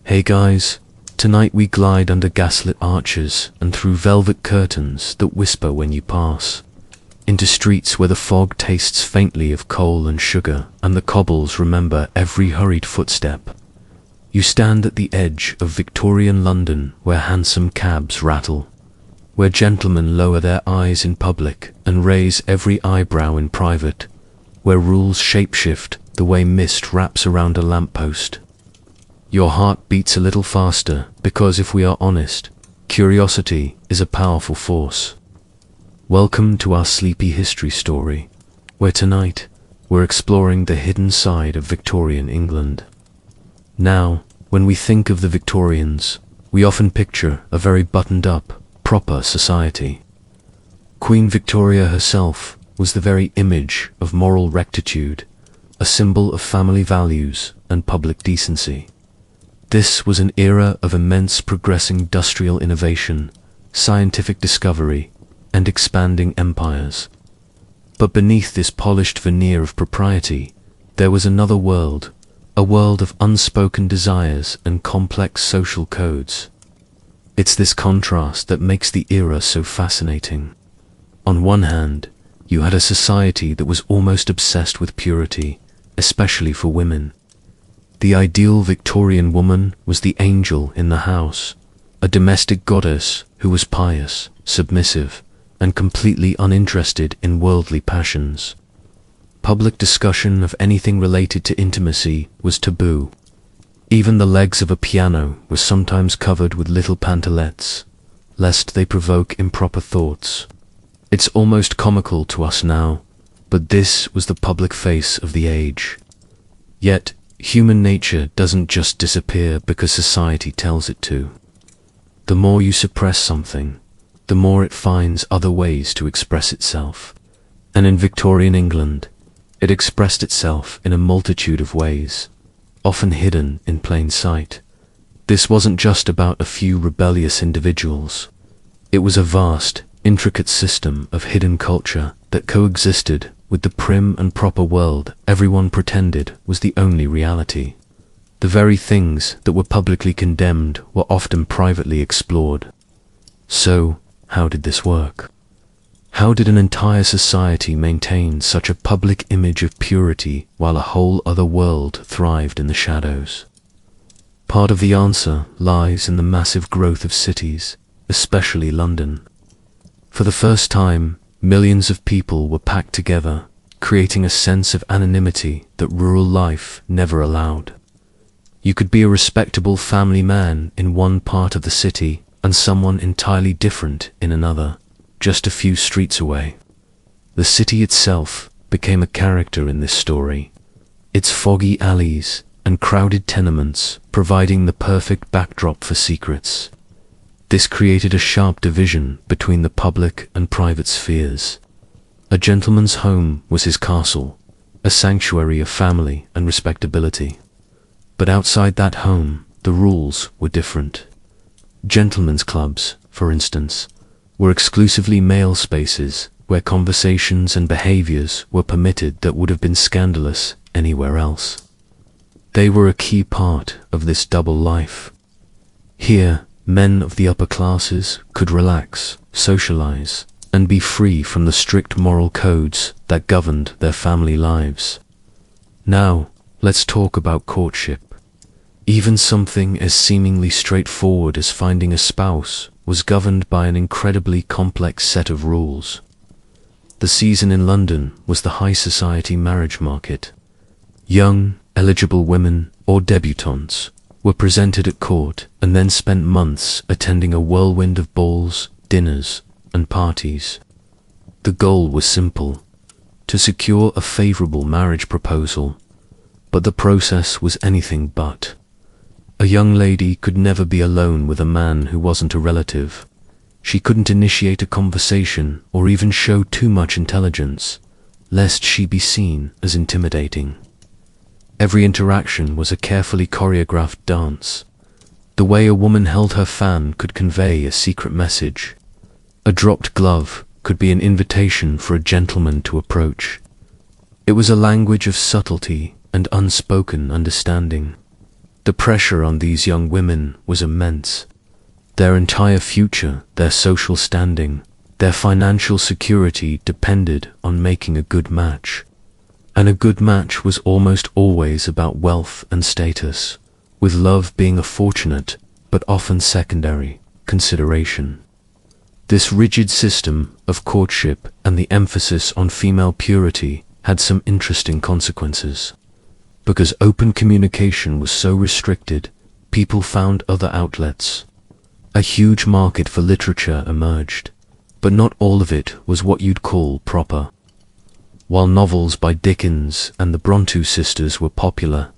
Hey guys, tonight we glide under gaslit arches and through velvet curtains that whisper when you pass, into streets where the fog tastes faintly of coal and sugar and the cobbles remember every hurried footstep. You stand at the edge of Victorian London where hansom cabs rattle, where gentlemen lower their eyes in public and raise every eyebrow in private, where rules shapeshift the way mist wraps around a lamppost. Your heart beats a little faster because, if we are honest, curiosity is a powerful force. Welcome to our sleepy history story, where tonight we're exploring the hidden side of Victorian England. Now, when we think of the Victorians, we often picture a very buttoned-up, proper society. Queen Victoria herself was the very image of moral rectitude, a symbol of family values and public decency. This was an era of immense progressing industrial innovation, scientific discovery, and expanding empires. But beneath this polished veneer of propriety, there was another world, a world of unspoken desires and complex social codes. It's this contrast that makes the era so fascinating. On one hand, you had a society that was almost obsessed with purity, especially for women. The ideal Victorian woman was the angel in the house, a domestic goddess who was pious, submissive, and completely uninterested in worldly passions. Public discussion of anything related to intimacy was taboo. Even the legs of a piano were sometimes covered with little pantalettes, lest they provoke improper thoughts. It's almost comical to us now, but this was the public face of the age. Yet, human nature doesn't just disappear because society tells it to. The more you suppress something, the more it finds other ways to express itself. And in Victorian England, it expressed itself in a multitude of ways, often hidden in plain sight. This wasn't just about a few rebellious individuals. It was a vast, intricate system of hidden culture that coexisted with the prim and proper world everyone pretended was the only reality. The very things that were publicly condemned were often privately explored. So, how did this work? How did an entire society maintain such a public image of purity while a whole other world thrived in the shadows? Part of the answer lies in the massive growth of cities, especially London. For the first time, millions of people were packed together, creating a sense of anonymity that rural life never allowed. You could be a respectable family man in one part of the city and someone entirely different in another, just a few streets away. The city itself became a character in this story, its foggy alleys and crowded tenements providing the perfect backdrop for secrets. This created a sharp division between the public and private spheres. A gentleman's home was his castle, a sanctuary of family and respectability. But outside that home, the rules were different. Gentlemen's clubs, for instance, were exclusively male spaces where conversations and behaviors were permitted that would have been scandalous anywhere else. They were a key part of this double life. Here, men of the upper classes could relax, socialize, and be free from the strict moral codes that governed their family lives. Now, let's talk about courtship. Even something as seemingly straightforward as finding a spouse was governed by an incredibly complex set of rules. The season in London was the high society marriage market. Young, eligible women, or debutantes, were presented at court and then spent months attending a whirlwind of balls, dinners, and parties. The goal was simple: to secure a favorable marriage proposal, but the process was anything but. A young lady could never be alone with a man who wasn't a relative. She couldn't initiate a conversation or even show too much intelligence, lest she be seen as intimidating. Every interaction was a carefully choreographed dance. The way a woman held her fan could convey a secret message. A dropped glove could be an invitation for a gentleman to approach. It was a language of subtlety and unspoken understanding. The pressure on these young women was immense. Their entire future, their social standing, their financial security depended on making a good match. And a good match was almost always about wealth and status, with love being a fortunate, but often secondary, consideration. This rigid system of courtship and the emphasis on female purity had some interesting consequences. Because open communication was so restricted, people found other outlets. A huge market for literature emerged, but not all of it was what you'd call proper. While novels by Dickens and the Brontë sisters were popular,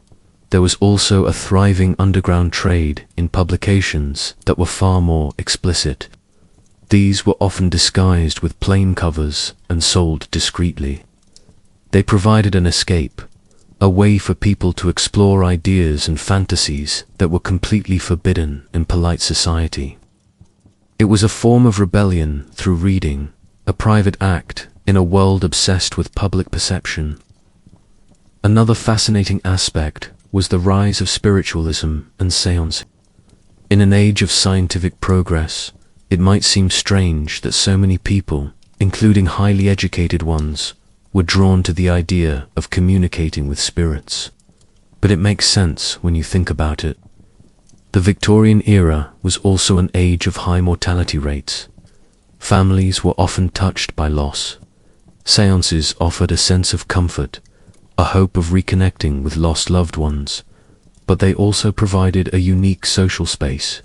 there was also a thriving underground trade in publications that were far more explicit. These were often disguised with plain covers and sold discreetly. They provided an escape, a way for people to explore ideas and fantasies that were completely forbidden in polite society. It was a form of rebellion through reading, a private act in a world obsessed with public perception. Another fascinating aspect was the rise of spiritualism and seance. In an age of scientific progress, it might seem strange that so many people, including highly educated ones, were drawn to the idea of communicating with spirits. But it makes sense when you think about it. The Victorian era was also an age of high mortality rates. Families were often touched by loss. Seances offered a sense of comfort, a hope of reconnecting with lost loved ones, but they also provided a unique social space.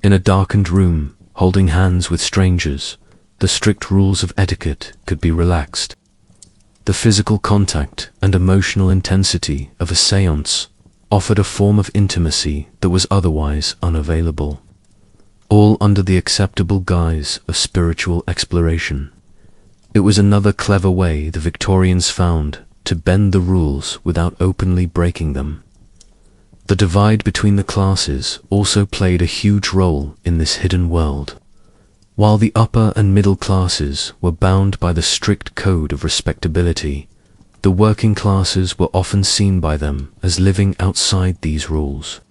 In a darkened room, holding hands with strangers, the strict rules of etiquette could be relaxed. The physical contact and emotional intensity of a séance offered a form of intimacy that was otherwise unavailable, all under the acceptable guise of spiritual exploration. It was another clever way the Victorians found to bend the rules without openly breaking them. The divide between the classes also played a huge role in this hidden world. While the upper and middle classes were bound by the strict code of respectability, the working classes were often seen by them as living outside these rules.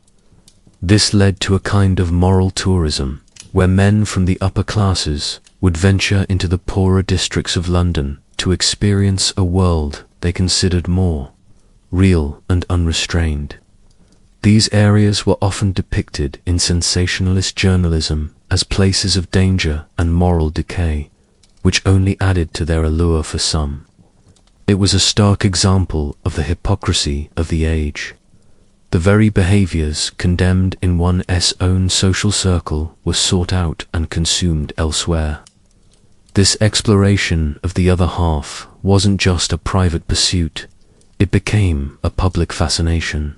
This led to a kind of moral tourism, where men from the upper classes would venture into the poorer districts of London to experience a world they considered more real and unrestrained. These areas were often depicted in sensationalist journalism as places of danger and moral decay, which only added to their allure for some. It was a stark example of the hypocrisy of the age. The very behaviors condemned in one's own social circle were sought out and consumed elsewhere. This exploration of the other half wasn't just a private pursuit, it became a public fascination.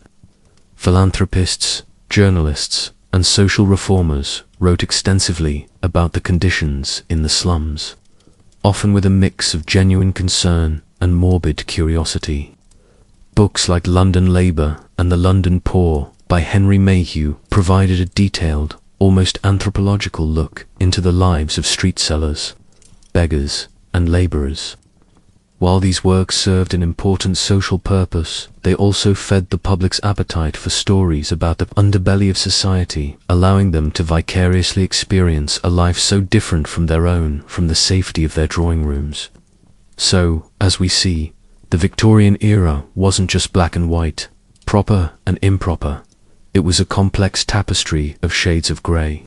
Philanthropists, journalists, and social reformers wrote extensively about the conditions in the slums, often with a mix of genuine concern and morbid curiosity. Books like London Labour and The London Poor by Henry Mayhew provided a detailed, almost anthropological look into the lives of street sellers, beggars, and labourers. While these works served an important social purpose, they also fed the public's appetite for stories about the underbelly of society, allowing them to vicariously experience a life so different from their own from the safety of their drawing rooms. So, as we see, the Victorian era wasn't just black and white, proper and improper. It was a complex tapestry of shades of grey.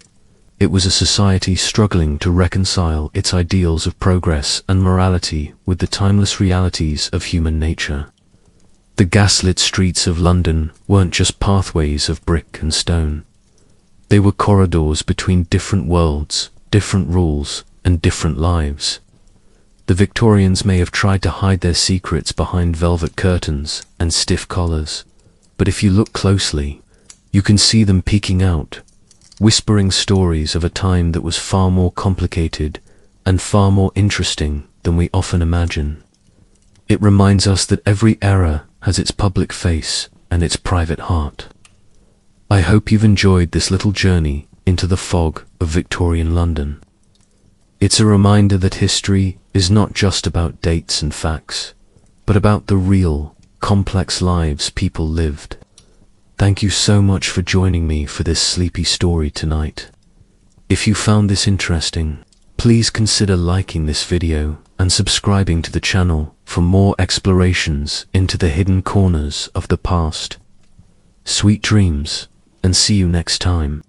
It was a society struggling to reconcile its ideals of progress and morality with the timeless realities of human nature. The gaslit streets of London weren't just pathways of brick and stone. They were corridors between different worlds, different rules, and different lives. The Victorians may have tried to hide their secrets behind velvet curtains and stiff collars, but if you look closely, you can see them peeking out, whispering stories of a time that was far more complicated and far more interesting than we often imagine. It reminds us that every era has its public face and its private heart. I hope you've enjoyed this little journey into the fog of Victorian London. It's a reminder that history is not just about dates and facts, but about the real, complex lives people lived. Thank you so much for joining me for this sleepy story tonight. If you found this interesting, please consider liking this video and subscribing to the channel for more explorations into the hidden corners of the past. Sweet dreams, and see you next time.